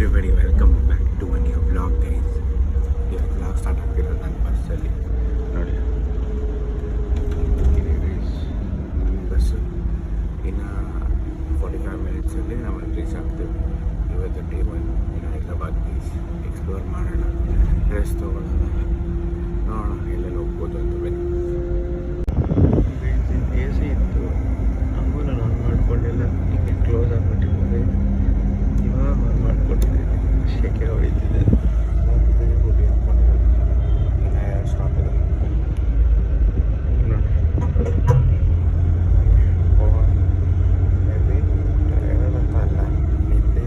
Everybody welcome back to a new blog guys. ಈಗ blog start ಆಗ್ತಿರೋದು ನನ್ನ ಬಸ್ಸಲ್ಲಿ ನೋಡಿ. ನನ್ನ ಬಸ್ಸು ಇನ್ನು 45 ಮಿನಿಟ್ಸಲ್ಲಿ ನಾವು ರೀಚ್ ಆಗ್ತೀವಿ. ಇವತ್ತು ಡೇ 1 ಇನ್ನು ಹೈದ್ರಾಬಾದ್ ಬೀಚ್ ಎಕ್ಸ್ಪ್ಲೋರ್ ಮಾಡೋಣ, ಡ್ರೆಸ್ ತೊಗೊಳ್ಳೋಣ, ನೋಡೋಣ ಎಲ್ಲೆಲ್ಲಿ ಹೋಗ್ಬೋದು ಅಂತ. ಬನ್ನಿ. ಎ ಸಿ ಇತ್ತು, ಹಂಗೂ ನಾನು ಆನ್ ಮಾಡ್ಕೊಂಡಿಲ್ಲ, ಟಿಕೆಟ್ ಕ್ಲೋಸ್ ಆಗಿಬಿಟ್ಟಿದ್ದೆ. ಇವಾಗ ಆನ್ ಮಾಡ್ಕೊಟ್ಟಿದ್ದೀನಿ, ಶೇಕೆ ಹೊಡಿತಿದ್ದೆ. ಇನ್ನು 2 ಸ್ಟಾಪ್ ಇದೆ ನೋಡಿ. ಅಂತ ಅಲ್ಲ, ನಿದ್ದೆ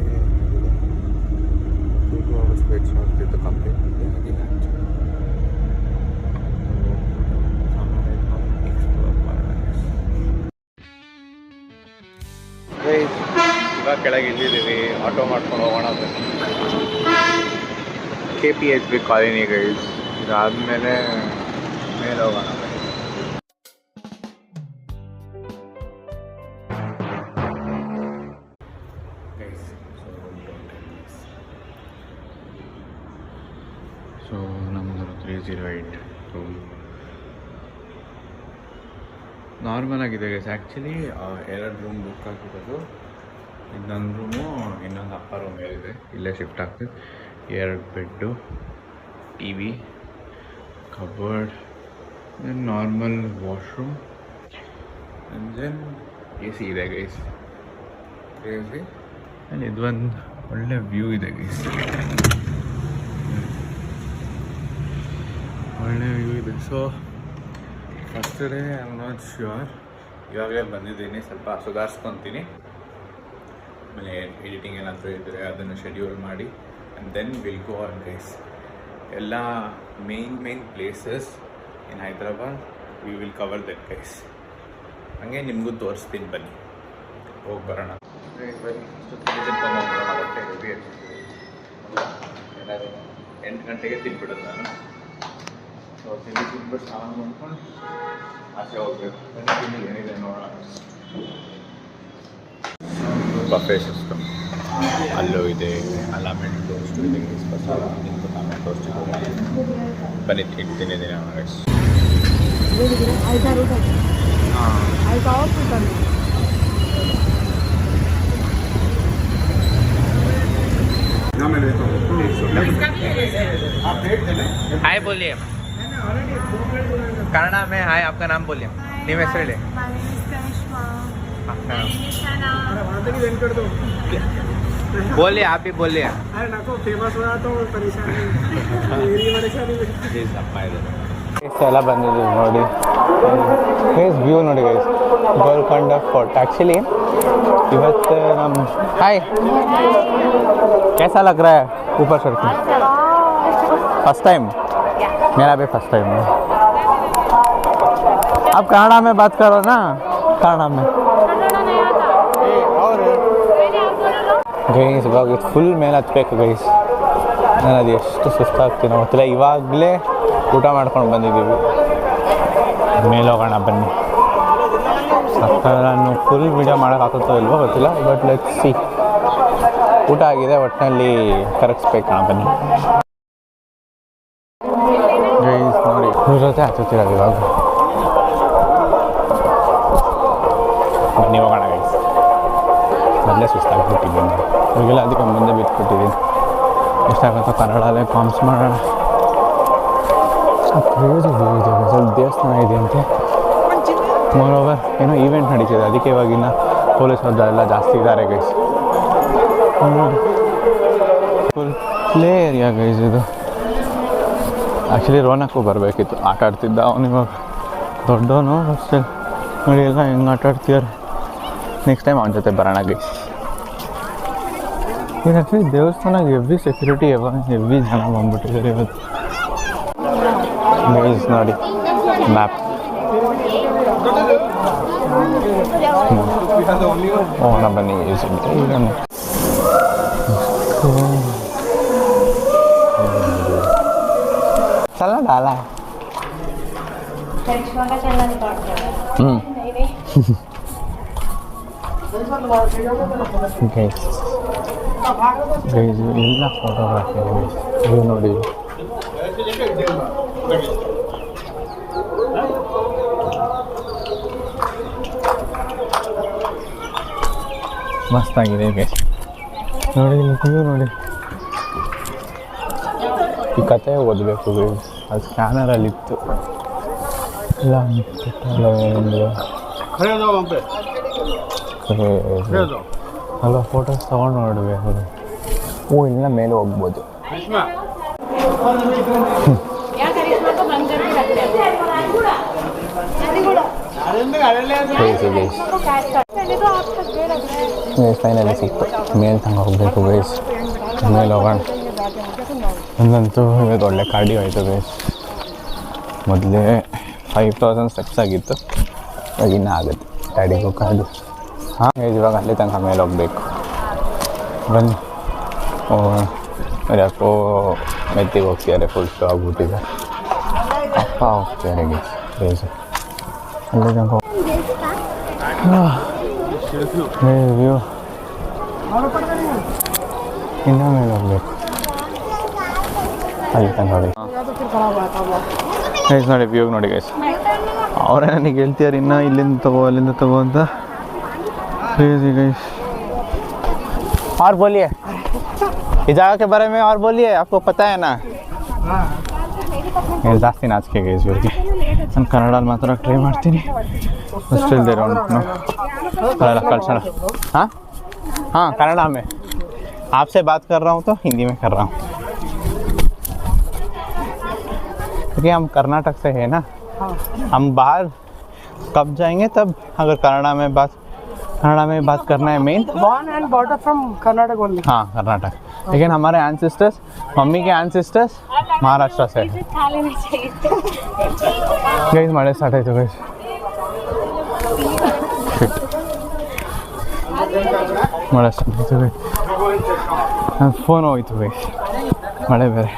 2 ಅವರ್ಸ್ ವೇಟ್ಸ್ ಆಗ್ತಿತ್ತು ಕಂಪ್ಲೀಟ್ ನಿದ್ದೆ ಆಗಿಲ್ಲ. ಇವಾಗ ಕೆಳಗೆ ಇಲ್ಲಿದ್ದೀವಿ, ಆಟೋ ಮಾಡ್ಕೊಂಡು ಹೋಗೋಣ ಬನ್ನಿ. KPHB colony guys. ಇದಾದಮೇಲೆ ಮೇಲೆ ಹೋಗೋಣ ಬನ್ನಿ. ಗೈಸ್ ಸೊ ನಮ್ಮದು 308 ರೂಮ್ ನಾರ್ಮಲ್ ಆಗಿದೆ ಗೈಸ್. ಆ್ಯಕ್ಚುಲಿ 2 ರೂಮ್ ಬುಕ್ ಆಗಿರೋದು. ಇನ್ನೊಂದು ರೂಮು ಇನ್ನೊಂದು ಅಪ್ಪರ್ ರೂಮ್ ಏನಿದೆ ಇಲ್ಲೇ ಶಿಫ್ಟ್ ಆಗ್ತದೆ. 2 bed, TV, cupboard, then normal washroom and then AC ಇದೆ ಗೈಸ್. ಕ್ರೇಜಿ. ಆ್ಯಂಡ್ ಇದೊಂದು ಒಳ್ಳೆ ವ್ಯೂ ಇದೆ ಗೈಸ್, ಒಳ್ಳೆ ವ್ಯೂ ಇದೆ. So first day I am not sure. ಇವಾಗಲೇ ಬಂದಿದ್ದೀನಿ, ಸ್ವಲ್ಪ ಸುಧಾರಿಸ್ಕೊತೀನಿ. ಆಮೇಲೆ ಎಡಿಟಿಂಗ್ ಏನಾದರೂ ಇದ್ದರೆ ಅದನ್ನು ಶೆಡ್ಯೂಲ್ ಮಾಡಿ and then will go on guys. ಎಲ್ಲ main places in Hyderabad we will cover that guys. ಹಾಗೆ ನಿಮಗೂ ತೋರಿಸ್ತೀನಿ, ಬನ್ನಿ ಹೋಗಿ ಬರೋಣ. ಬನ್ನಿ ತಿನ್ಕೊಂಬೋಗೋಣ. ಹೊಟ್ಟೆ ಹೆವಿ ಆಗ್ತಿದ್ದೀವಿ. ಏನಾದ್ರು 8 ಗಂಟೆಗೆ ತಿನ್ಬಿಡೋದು ನಾನು. ಸೊ ತಿಂದ್ಬಿಟ್ಟು ಸ್ನಾನ ಮಾಡ್ಕೊಂಡು ಆಚೆ ಹೋಗ್ಬೇಕು. ಏನಿದೆ ನೋಡೋಣ. ಬಫೆ ಸಿಸ್ಟಮ್ ಅಲ್ಲೂ ಇದೆ, ಲೆಮನ್ ಟೋಸ್ಟ್ ಇದೆ, ಲೆಮನ್ ಟೋಸ್ಟ್ ಇದೆ. ಬನ್ನಿ ತಿಂತೀನಿ ನಾನು ಗೈಸ್. हाय बोलिए, कन्नड़ा में हाय. आपका नाम बोलिए, टीम हेसರು ಹೇಳಿ. बोलिए, आप ही बोलिए. अरे नको फेमस हो रहा तो परेशानी मेरी परेशानी ಎಲ್ಲ ಬಂದಿದ್ದೀವಿ ನೋಡಿ. ಗೈಸ್ ವ್ಯೂ ನೋಡಿ ಗೈಸ್, ಗೋಲ್ಕೊಂಡ ಫೋರ್ಟ್. ಆ್ಯಕ್ಚುಲಿ ಇವತ್ತು ನಮ್ಮ हाय कैसा लग रहा है ऊपर चढ़ के? फर्स्ट टाइम, मेरा भी फर्स्ट टाइम है. आप कन्नड़ा में बात करो ना, कन्नड़ा में. ಗೈಸ್ ಇವಾಗ ಫುಲ್ ಮೇಲೆ ಹತ್ಬೇಕು ಗೈಸ್. ನಾನು ಅದು ಎಷ್ಟು ಸುಸ್ತಾಗ್ತೀನಿ ಗೊತ್ತಿಲ್ಲ. ಇವಾಗಲೇ ಊಟ ಮಾಡ್ಕೊಂಡು ಬಂದಿದ್ದೀವಿ. ಮೇಲೆ ಹೋಗೋಣ ಬನ್ನಿ. ನಾನು ಫುಲ್ ವೀಡಿಯೋ ಮಾಡೋಕ್ಕಾಗುತ್ತೋ ಇಲ್ವೋ ಗೊತ್ತಿಲ್ಲ, ಬಟ್ ಲೆಟ್ಸ್ ಸಿ. ಊಟ ಆಗಿದೆ, ಒಟ್ಟಿನಲ್ಲಿ ಕರಗಿಸ್ಬೇಕಣ್ಣ ಬನ್ನಿ. ಗೈಸ್ ನೋಡಿ ಇವ್ರ ಜೊತೆ ಹತ್ತುತ್ತಿರೋದು ಇವಾಗ. ಬನ್ನಿ ಹೋಗೋಣ ಗೈಸ್. ಮೊದಲೇ ಸುಸ್ತಾಗ್ಬಿಟ್ಟಿದ್ದೀನಿ, ಇವಾಗೆಲ್ಲ ಅದಕ್ಕೆ ಮುಂದೆ ಬಿಟ್ಬಿಟ್ಟಿದ್ದೀನಿ. ಎಷ್ಟಾಗುತ್ತೋ ಕನ್ನಡಲ್ಲೇ ಕಾಮ್ಸ್ ಮಾಡೋಣ. ಕ್ರೇಜಿ ವ್ಯೂ ಇದೆ, ಸ್ವಲ್ಪ ದೇವಸ್ಥಾನ ಇದೆ ಅಂತೆ. ಮೋರೋವರ್ ಏನೋ ಈವೆಂಟ್ ನಡೀತಿದೆ, ಅದಕ್ಕೆ ಇವಾಗಿನ ಪೊಲೀಸ್ ಎಲ್ಲ ಜಾಸ್ತಿ ಇದ್ದಾರೆ guys. Full play area guys ಇದು. ಆ್ಯಕ್ಚುಲಿ ರೋನಕ್ಕೂ ಬರಬೇಕಿತ್ತು, ಆಟ ಆಡ್ತಿದ್ದ ಅವನು. ಇವಾಗ ದೊಡ್ಡವನು ಅಷ್ಟೇ ನೋಡಿ, ಎಲ್ಲ ಹೆಂಗೆ ಆಟ ಆಡ್ತಿದ್ದಾರೆ. ನೆಕ್ಸ್ಟ್ ಟೈಮ್ ಅವನ ಜೊತೆ ಬರೋಣ ಗೈಸ್. ಈಗ ಆ್ಯಕ್ಚುಲಿ ದೇವಸ್ಥಾನಕ್ಕೆ ಹೆವಿ ಸೆಕ್ಯೂರಿಟಿ, ಹೆವಿ ಜನ ಬಂದ್ಬಿಟ್ಟಿದ್ದಾರೆ ಇವತ್ತು ಗೈಸ್. ನೋಡಿ ಮ್ಯಾಪ್. ಹೋಗೋಣ ಬನ್ನಿ ಗೈಸ್. ಈಗ चलना डाला है. ಎಲ್ಲ ಫೋಟೋಗ್ರಾಫಿ ಇದು ನೋಡಿ. ಮಸ್ತಾಗಿದೆ ಗೈಸ್. ನೋಡಿ ನೀವು ನೋಡಿ, ಈ ಕತೆ ಓದಬೇಕು ಗೈಸ್. ಅದು ಸ್ಕ್ಯಾನರಲ್ಲಿತ್ತು ಇಲ್ಲ ಅಲ್ಲ, ಫೋಟೋಸ್ ತೊಗೊಂಡು ನೋಡಬೇಕು. ಇನ್ನ ಮೇಲೆ ಹೋಗ್ಬೋದು. ಫೈನಲಿ ಸಿಕ್ತು. ಮೇಲೆ ತಂಗ ಹೋಗ್ಬೇಕು ಗೈಸ್. ಮೇಲೆ ಹೋಗೋಣ. ಒಂದಂತೂ ಇವತ್ತು ಒಳ್ಳೆ ಕಾರ್ಡಿಯೋ ಆಯಿತು ಗೈಸ್. ಮೊದಲೇ 5000 ಸ್ಟೆಪ್ಸ್ ಆಗಿತ್ತು, ಇವಾಗ ಇನ್ನೂ ಆಗುತ್ತೆ. ಡ್ಯಾಡಿಗೂ ಕಾರ್ಡು. ಹಾಂ ಗೈಸ್, ಇವಾಗ ಅಲ್ಲಿ ತನಕ ಮೇಲೆ ಹೋಗ್ಬೇಕು. ಬನ್ನಿ. ಯಾಕೋ ಮೆತ್ತಿಗೆ ಹೋಗ್ತಿದ್ದಾರೆ, ಫುಲ್ ಸ್ಟೋ ಆಗ್ಬಿಟ್ಟಿದೆ. ಅಪ್ಪ ಹೋಗ್ತಿದ್ದಾರೆ ಗೈಸ್ ಅಲ್ಲಿ ತನಕ. ವ್ಯೂ ಇನ್ನೂ ಮೇಲೆ ಹೋಗ್ಬೇಕು. ಅಲ್ಲಿ ತನಕ ಗೈಸ್ ನೋಡಿ, ವ್ಯೂಗೆ ನೋಡಿ ಗೈಸ್. ಅವರೇ ನನಗೆ ಹೇಳ್ತಿದ್ದಾರೆ ಇನ್ನೂ ಇಲ್ಲಿಂದ ತಗೋ ಅಲ್ಲಿಂದ ತಗೋ ಅಂತ. गैस और बोलिए इस जगह के बारे में, और बोलिए, आपको पता है ना. ಜಾಸ್ತಿ ನಾಚಿಕೆ ಗೈಸ್ ಇವ್ರಿಗೆ. ನಾನು ಕನ್ನಡಲ್ಲಿ ಮಾತ್ರ ಟ್ರೈ ಮಾಡ್ತೀನಿ. ಅಷ್ಟು ಇಲ್ದಿರೋ ಕನ್ನಡ कल्चर. हाँ हाँ कन्नड़ा में आपसे बात कर रहा हूँ तो हिंदी में कर रहा हूँ, क्योंकि हम कर्नाटक से है ना. हम बाहर कब जाएंगे तब अगर कन्नड़ा में बात करना है main. Born and brought up from Karnataka only. हाँ कर्नाटक, लेकिन हमारे एंसेस्टर्स, मम्मी के एंसेस्टर्स महाराष्ट्र से है. गैस मड़े स्टार्ट आयतु गैस. मड़े स्टार्ट आयतु गैस. ನನ್ನ ಫೋನ್ ಹೋಯ್ತು ಗೈಸ್, ಮಳೆ ಬೇರೆ.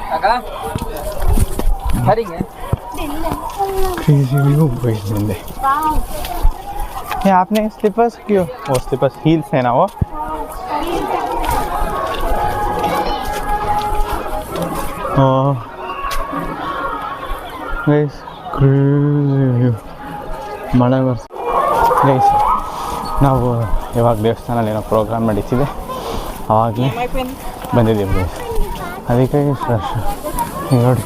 क्रेजी व्यू गैस निंदे. ये आपने स्लीपर्स क्यों, वो स्लीपर्स हील्स है ना वो. ಗೈಸ್ ಕ್ರೇಜಿ ವ್ಯೂ, ಮಳೆ ಬರ್ತ ಗೈಸ್. ನಾವು ಇವಾಗ ದೇವಸ್ಥಾನಲ್ಲಿ ಏನೋ ಪ್ರೋಗ್ರಾಮ್ ನಡೀತಿದೆ, ಆವಾಗಲೇ ಬಂದಿದ್ದೀವಿ ಗೈಸ್. ಅದಕ್ಕೆ ಇಷ್ಟು ರಶ್ ನೋಡಿ,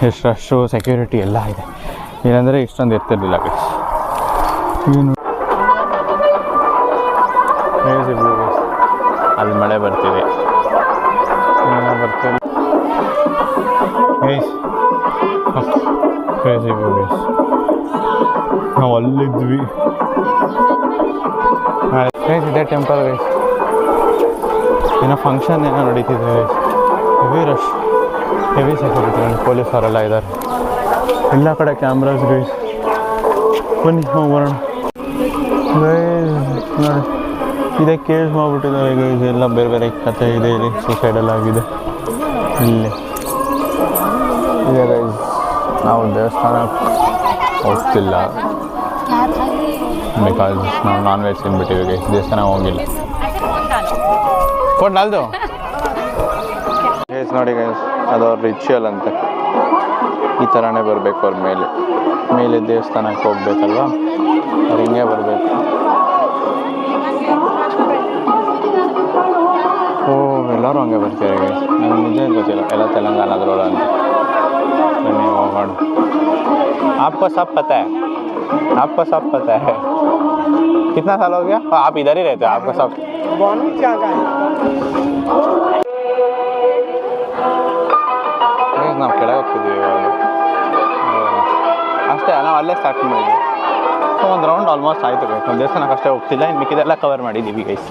ಎಷ್ಟು ರಶ್ಶು, ಸೆಕ್ಯೂರಿಟಿ ಎಲ್ಲ ಇದೆ. ಇಲ್ಲಾಂದರೆ ಇಷ್ಟೊಂದು ಇರ್ತಿರ್ಲಿಲ್ಲ ಗೈಸ್. ಏನು ಕ್ರೇಜಿ ವ್ಯೂ ಗೈಸ್. ಅಲ್ಲಿ ಮಳೆ ಬರ್ತಿದೆ, ಬರ್ತಿದೆ ಗೈಸ್. Crazy view guys. ನಾವು ಅಲ್ಲಿದ್ವಿ ಗೈಸ್. ಇದೇ ಟೆಂಪಲ್ ಗೈಸ್. ಏನೋ ಫಂಕ್ಷನ್ ಏನೋ ನಡೀತಿದೆ guys. Heavy rush, heavy security, police ಅವರೆಲ್ಲ ಇದ್ದಾರೆ. ಎಲ್ಲ ಕಡೆ ಕ್ಯಾಮ್ರಾಸ್ ಗೈಸ್. ಬನ್ನಿ ಹೋಗೋಣ ಗೈಸ್. ನೋಡಿ ಇದೇ ಕೇಸ್ ಮಾಡಿಬಿಟ್ಟಿದ್ದಾರೆ ಗೈಸ್. ಎಲ್ಲ ಬೇರೆ ಬೇರೆ ಕಥೆ ಇದೆ. ಇಲ್ಲಿ ಸೂಸೈಡೆಲ್ಲ ಆಗಿದೆ ಇಲ್ಲಿ ಇದೆ ಗೈಸ್. ನಾವು ದೇವಸ್ಥಾನಕ್ಕೆ ಹೋಗ್ತಿಲ್ಲ ಬಿಕಾಸ್ ನಾವು ನಾನ್ ವೆಜ್ ತಿಂದ್ಬಿಟ್ಟಿವಿ ಗೈಸ್. ದೇವಸ್ಥಾನ ಹೋಗಿಲ್ಲ. ಕೊಟ್ಟು ನಾಲ್ದು ಗೈಸ್ ನೋಡಿ ಗೈಸ್, ಅದು ಅವ್ರ ರಿಚುವಲ್ ಅಂತ. ಈ ಥರನೇ ಬರಬೇಕು ಅವ್ರ ಮೇಲೆ ದೇವಸ್ಥಾನಕ್ಕೆ ಹೋಗ್ಬೇಕಲ್ವ, ಅವ್ರು ಹಿಂಗೆ ಬರಬೇಕು. ಎಲ್ಲರೂ ಹಂಗೆ ಬರ್ತಾರೆ ಗೈಸ್. ನನಗೆ ನಿಜ ಗೊತ್ತಿಲ್ಲ, ಎಲ್ಲ ತೆಲಂಗಾಣದ್ರೊಳ ಅಂತ. ಬನ್ನಿ ಹೋಗೋಣ. आपको सब पता है. कितना साल हो गया आप इधर ही रहते हो? आपको सब ನಾವು ಕೆಳಗೆ ಹೋಗ್ತಿದ್ದೀವಿ ಇವಾಗ ಅಷ್ಟೇ. ನಾವು ಅಲ್ಲೇ ಸ್ಟಾರ್ಟ್ ಮಾಡಿದ್ವಿ. ಸೊ ಒಂದು ರೌಂಡ್ ಆಲ್ಮೋಸ್ಟ್ ಆಯಿತು ಗೈಸ್. ನಾವು ದೇವಸ್ಥಾನಕ್ಕೆ ಅಷ್ಟೇ ಹೋಗ್ತಿಲ್ಲ, ಇನ್ನು ಮಿಕ್ಕಿದೆಲ್ಲ ಕವರ್ ಮಾಡಿದ್ದೀವಿ ಗೈಸ್.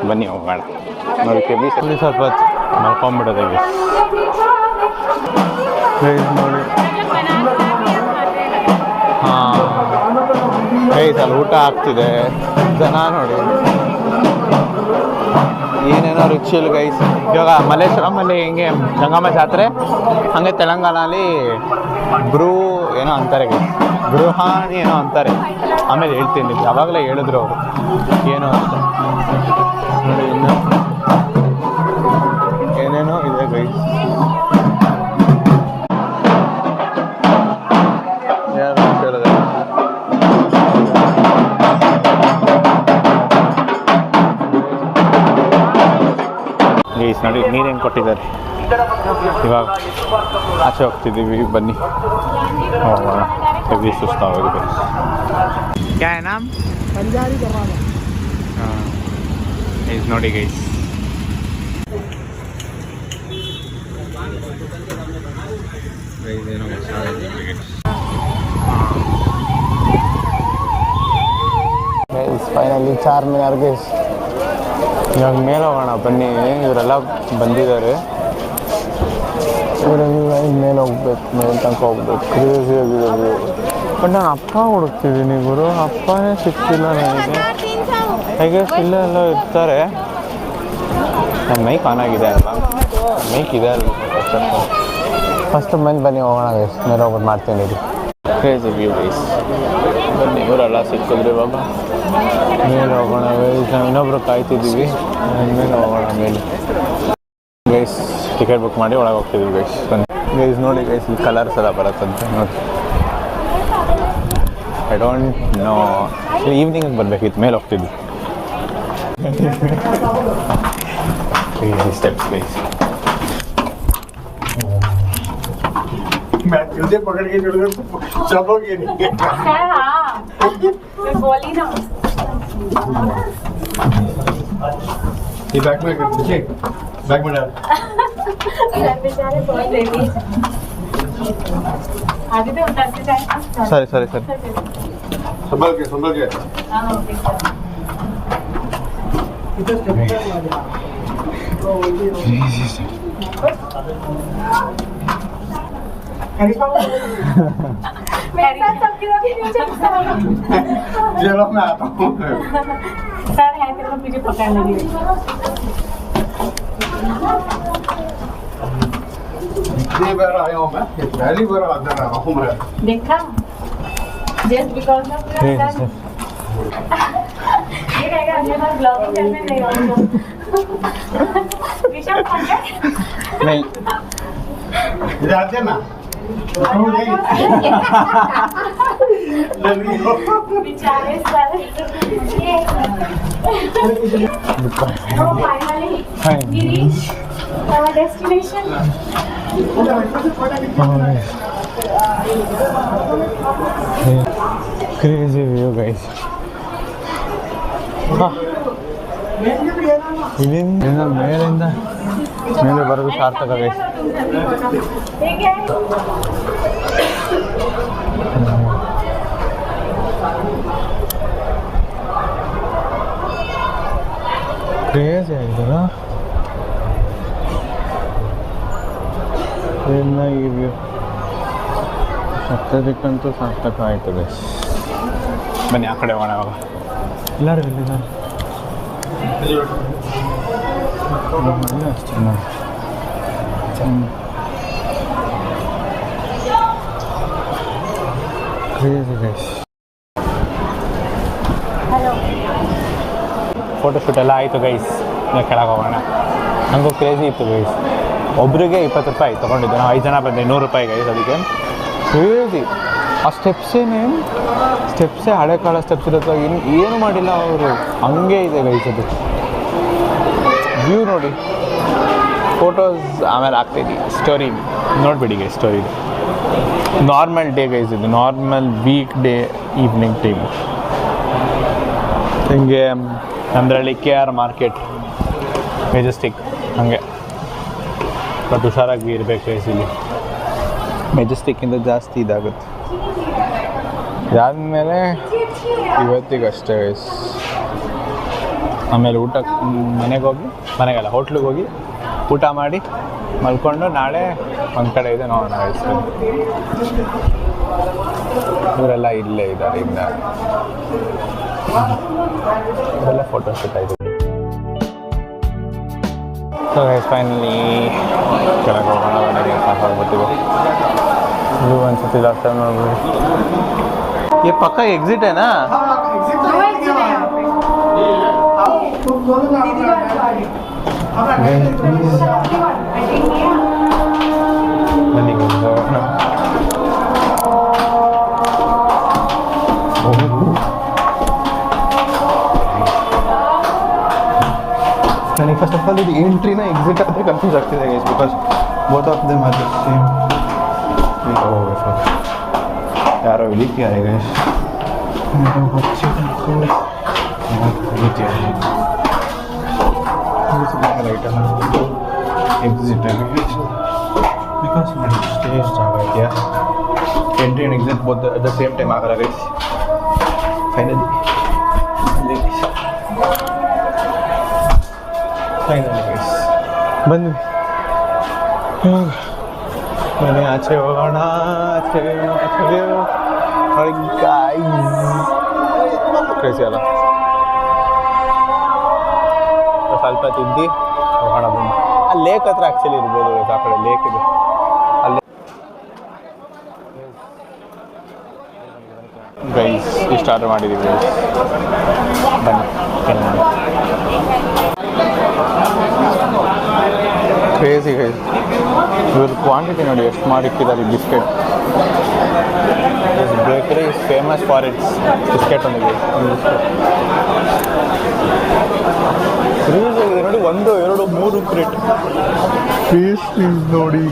ಬನ್ನಿ ಹೋಗೋಣ. ನೋಡಿ ಕೆಮ್ಮಿ ಸ್ವಲ್ಪ ಹೊತ್ತು ಮಲ್ಕೊಂಡ್ಬಿಡೋದೆ ಗೈಸ್. ನೋಡಿ ಹಾಂ ಗೈಸ್, ಅಲ್ಲಿ ಊಟ ಆಗ್ತಿದೆ. ಜನ ನೋಡಿ ಏನೇನೋ ರಿಚುವಲ್ ಗೈಸ್. ಇವಾಗ ಮಲ್ಲೇಶ್ವರಮಲ್ಲಿ ಹೆಂಗೆ ಗಂಗಮ್ಮ ಜಾತ್ರೆ, ಹಾಗೆ ತೆಲಂಗಾಣಲ್ಲಿ ಬ್ರೂ ಏನೋ ಅಂತಾರೆ ಗೃಹಾಣಿ ಏನೋ ಅಂತಾರೆ. ಆಮೇಲೆ ಹೇಳ್ತೀನಿ, ಯಾವಾಗಲೇ ಹೇಳಿದ್ರು ಅವರು ಏನೋ ಅಂತ. ನೋಡಿ ಇನ್ನು ಏನೇನೋ ಇದೆ ಗೈಸ್. ಯಾರು ಕೇಳಿದೆ ಗೈಸ್, ನೋಡಿ ನೀರೇನು ಕೊಟ್ಟಿದ್ದಾರೆ. ಇವಾಗ ಆಚೆ ಹೋಗ್ತಿದ್ದೀವಿ, ಬನ್ನಿ ಹೋಗೋಣ. ಹೆವಿ ಸುಸ್ತಾಗೋದು. क्या है नाम? पंजाबी कबाब गैस ನೋಡಿ ಗೈಸ್. ಏನೋ ಫೈನಲಿ ಚಾರ್ಮಿನಾರ್ ಗೈಸ್. ಇವಾಗ ಮೇಲೆ ಹೋಗೋಣ ಬನ್ನಿ. ಇವರೆಲ್ಲ ಬಂದಿದ್ದಾರೆ. ಇವ್ರಿಗೆ ಮೇಲೆ ಹೋಗ್ಬೇಕು, ಮೇಲೆ ತನಕ ಹೋಗ್ಬೇಕು. ಕ್ರೇಜಿ ಆಗಿದೆ. ಬಟ್ ನಾನು ಅಪ್ಪ ಹುಡುಕ್ತಿದ್ದೀನಿ ಗುರು, ಅಪ್ಪನೇ ಸಿಕ್ತಿಲ್ಲ ನನಗೆ. ಹೇಗೆ ಇಲ್ಲ ಎಲ್ಲ ಇರ್ತಾರೆ. ನನ್ನ ಮೈಕ್ ಆನ್ ಆಗಿದೆ ಅಲ್ವಾ? ಮೈಕ್ ಇದೆ ಅಲ್ವಾ? ಫಸ್ಟ್ ಮೇಲೆ ಬನ್ನಿ ಹೋಗೋಣ ಗೈಸ್. ಮೇಲೆ ಹೋಗ್ಬಿಟ್ಟು ಮಾಡ್ತೀನಿ ಇದು. Crazy view guys. ಬನ್ನಿ, ಇವರೆಲ್ಲ ಸಿಕ್ಕಿದ್ರು. ಇವಾಗ ಮೇಲೆ ಹೋಗೋಣ ಗೈಸ್. ನಾವು ಇನ್ನೊಬ್ರು ಕಾಯ್ತಿದ್ದೀವಿ. ಮೇಲೆ ಹೋಗೋಣ ಮೇಲೆ ಗೈಸ್. ಟಿಕೆಟ್ ಬುಕ್ ಮಾಡಿ ಒಳಗೆ ಹೋಗ್ತಿದ್ದೀವಿ ಗೈಸ್. ಬನ್ನಿ ಗೈಸ್. ನೋಡಿ ಗೈಸ್, ಇಲ್ಲಿ ಕಲರ್ಸ್ ಎಲ್ಲ ಬರುತ್ತಂತೆ ನೋಡಿ. ಐ ಡೋಂಟ್ ನೋ, ಈವ್ನಿಂಗ್ ಬರಬೇಕಿತ್ತು. ಮೇಲೆ ಹೋಗ್ತಿದ್ವಿ. Steps guys. मैं तुझे पकड़ के छोड़ दूँ चलोगे नहीं। मैं बोली ना ये बैग में पीछे बैग में डाल। बेचारे बहुत लेडी आगे तो उतर के जाए। Sorry sorry sorry. संभल के हां ओके मेरे साथ सबके लोग नीचे चलो मैं आता हूँ सर है तेरे को पीछे पकड़ लगी ये बार आया हूँ मैं पहली बार अंदर आ रहा हूँ मैं देखा just because of your son ये रहेगा अगले बार ब्लॉगिंग करने नहीं आऊँगा ऋषभ पकड़ नहीं इधर आते ना बेचारे sir finally we reached our destination. Crazy view guys. ಇಲ್ಲಿಂದ ಮೇಲಿಂದ ಮೇಲೆ ಬರೋದು ಸಾರ್ಥಕ ಗೈಸ್. ಕ್ರೇಜಿ ಆಯ್ತಲ್ಲ ಚೆನ್ನಾಗಿ ವ್ಯೂ. ಸತ್ತದಕ್ಕಂತೂ ಸಾರ್ಥಕ ಆಯ್ತು ಗೈಸ್. ಬನ್ನಿ ಆ ಕಡೆ ಹೋಗೋಣ. ಅವಾಗ ಎಲ್ಲರೂ ಎಲ್ಲಿದ್ದಾರೆ? ಅಷ್ಟೇ ಕ್ರೇಜಿ ಗೈಸ್. ಫೋಟೋಶೂಟ್ ಎಲ್ಲ ಆಯಿತು ಗೈಸ್. ಕೆಳಗೆ ಹೋಗೋಣ. ನನಗೂ ಕ್ರೇಜಿ ಇತ್ತು ಗೈಸ್. ಒಬ್ರಿಗೆ 20 ರೂಪಾಯಿ ತೊಗೊಂಡಿದ್ದು. ನಾವು 5 ಜನ ಬಂದೆ, 100 ರೂಪಾಯಿ ಗೈಸ್. ಅದಕ್ಕೆ ಕ್ರೇಜಿ. ಆ ಸ್ಟೆಪ್ಸೇ ಹಳೆ ಕಾಲ ಸ್ಟೆಪ್ಸ್ ಇರುತ್ತೆ. ಏನು ಮಾಡಿಲ್ಲ ಅವರು, ಹಂಗೆ ಇದೆ ಗೈಸ್. ಅದು ವ್ಯೂ ನೋಡಿ. ಫೋಟೋಸ್ ಆಮೇಲೆ ಹಾಕ್ತಿದ್ದೀವಿ. ಸ್ಟೋರಿ ನೋಡಿಬಿಡಿ ಗೈಸ್. ಸ್ಟೋರಿ ಇದೆ. Normal day guys. ಇದು normal weekday evening time. ಹಿಂಗೆ ನಮ್ಮದ್ರಲ್ಲಿ KR ಮಾರ್ಕೆಟ್, ಮೆಜೆಸ್ಟಿಕ್ ಹಂಗೆ. ಬಟ್ ಹುಷಾರಾಗಿ ಇರಬೇಕು ಗೈಸ್. ಇಲ್ಲಿ ಮೆಜೆಸ್ಟಿಕ್ಕಿಂತ ಜಾಸ್ತಿ ಇದಾಗುತ್ತೆ. ಇದಾದಮೇಲೆ ಇವತ್ತಿಗಷ್ಟೇ ಗೈಸ್. ಆಮೇಲೆ ಊಟಕ್ಕೆ ಮನೆಗಲ್ಲ ಹೋಟ್ಲಿಗೆ ಹೋಗಿ ಊಟ ಮಾಡಿ ಮಲ್ಕೊಂಡು ನಾಳೆ ಒಂದು ಕಡೆ ಇದೆ ನೋಡೋಣ ಗೈಸ್. ಇವರೆಲ್ಲ ಇಲ್ಲೇ ಇದ್ದಾರೆ. ಇನ್ನು ಇದೆಲ್ಲ ಫೋಟೋಶೂಟ್ ಆಯಿತು. ಸೊ ಗೈಸ್ ಫೈನಲಿ ಕೆಳಗೆ ಹೋಗೋಣ. ಸಾಕಾಗ್ಬಿಟ್ಟಿದೆ. ಇದು ಒಂದ್ಸತಿ ಲಾಸ್ಟ್ ಟೈಮ್ ನೋಡ್ಬೋದು. ये पक्का एग्जिट है ना? बनी ನನಗೆ ಫಸ್ಟ್ ಆಫ್ ಆಲ್ ಇದು ಎಂಟ್ರಿನ ಎಕ್ಸಿಟ್ ಆದರೆ ಕನ್ಫ್ಯೂಸ್ ಆಗ್ತಿದೆ guys, because both of them are same. ಯಾರೋ ಇಳಿತಿದ್ದಾರೆ ಗೈಸ್, ಎಕ್ಸಿಟ್ ಬಿಕಾಸ್ ಸ್ಟೇಜ್ ಜಾಗ ಇದೆಯಾ, entry and exit both at the same time ಆಗಲ್ಲ ಗೈಸ್. ಫೈನಲಿ ಗೈಸ್ ಬಂದ್ವಿ. ಮನೆ ಆಚೆ ಹೋಗೋಣ, ಕ್ರೇಜಿ ಅಲ್ಲ. ಸ್ವಲ್ಪ ತಿದ್ದಿ ಹೋಗೋಣ ಬನ್ನಿ. ಆ ಲೇಕ್ ಹತ್ರ ಆ್ಯಕ್ಚುಲಿ ಇರ್ಬೋದು, ಆ ಕಡೆ ಲೇಕ್ ಇದೆ ಅಲ್ಲಿ. ಗೈಸ್ ಇಷ್ಟು ಆರ್ಡರ್ ಮಾಡಿದ್ದೀವಿ ಗೈಸ್, ಬನ್ನಿ ಕ್ರೇಜಿ ಗೈಸ್. ಇವ್ರ ಕ್ವಾಂಟಿಟಿ ನೋಡಿ ಎಷ್ಟು ಮಾಡಿಕ್ಕಿದ್ದಾರೆ. Biscuit bakery is famous for it's biscuit ಒಂದಿದೆ. ರಿವ್ಯೂಸ್ ಆಗಿದೆ ನೋಡಿ, 1, 2, 3 ಕ್ರೇಟ್ ಪೀಸ್ ನೋಡಿ.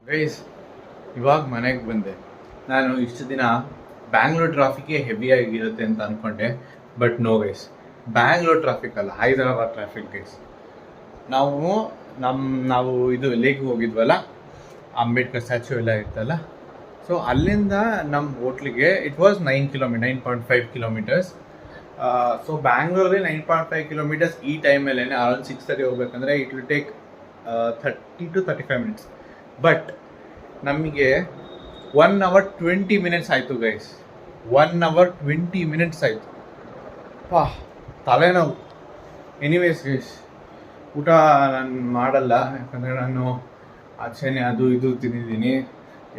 ಗೈಸ್ ಇವಾಗ ಮನೆಗೆ ಬಂದೆ. ನಾನು ಇಷ್ಟು ದಿನ ಬ್ಯಾಂಗ್ಳೂರ್ ಟ್ರಾಫಿಕ್ಗೆ ಹೆವಿಯಾಗಿರುತ್ತೆ ಅಂತ ಅಂದ್ಕೊಂಡೆ, but no guys, Bangalore traffic ಅಲ್ಲ, ಹೈದರಾಬಾದ್ ಟ್ರಾಫಿಕ್ ಗೈಸ್. ನಾವು ಇದು ಲೇಕ್ಗೆ ಹೋಗಿದ್ವಲ್ಲ, ಅಂಬೇಡ್ಕರ್ ಸ್ಟ್ಯಾಚ್ಯೂ ಎಲ್ಲ ಇತ್ತಲ್ಲ, ಸೊ ಅಲ್ಲಿಂದ ನಮ್ಮ ಹೋಟ್ಲಿಗೆ ಇಟ್ ವಾಸ್ 9.5 ಕಿಲೋಮೀಟರ್ಸ್. ಸೊ ಬ್ಯಾಂಗ್ಳೂರಲ್ಲಿ 9.5 ಕಿಲೋಮೀಟರ್ಸ್ ಈ ಟೈಮಲ್ಲೇ ಅರೌಂಡ್ 6:30 ಹೋಗ್ಬೇಕಂದ್ರೆ it will take 30 to 35 minutes. But ನಮಗೆ 1 hour 20 minutes ಆಯಿತು ಗೈಸ್. 1 hour 20 minutes ಆಯಿತು. ತಲೆನೋವು. ಎನಿವೇಸ್ ಗೈಸ್, ಊಟ ನಾನು ಮಾಡಲ್ಲ, ಯಾಕಂದರೆ ನಾನು ಆಚೆನೆ ಅದು ಇದು ತಿಂದಿದ್ದೀನಿ.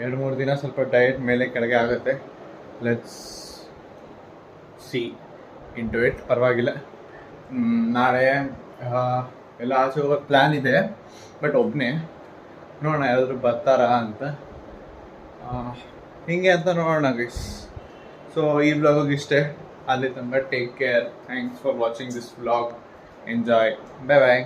2-3 ದಿನ ಸ್ವಲ್ಪ ಡಯಟ್ ಮೇಲೆ ಕೆಳಗೆ ಆಗುತ್ತೆ. Let's see into it. ಪರವಾಗಿಲ್ಲ. ನಾಳೆ ಎಲ್ಲ ಆಚೆ ಹೋಗೋ ಪ್ಲ್ಯಾನ್ ಇದೆ, ಬಟ್ ಒಬ್ಬನೇ ನೋಡೋಣ ಯಾರಾದರೂ ಬರ್ತಾರಾ ಅಂತ, ಹಿಂಗೆ ಅಂತ ನೋಡೋಣ ಗೈಸ್. ಸೊ ಈ ವ್ಲಾಗಿಗೆ ಇಷ್ಟೇ. ಅಲ್ಲಿ ತನಕ take care. Thanks for watching this vlog. Enjoy. Bye bye.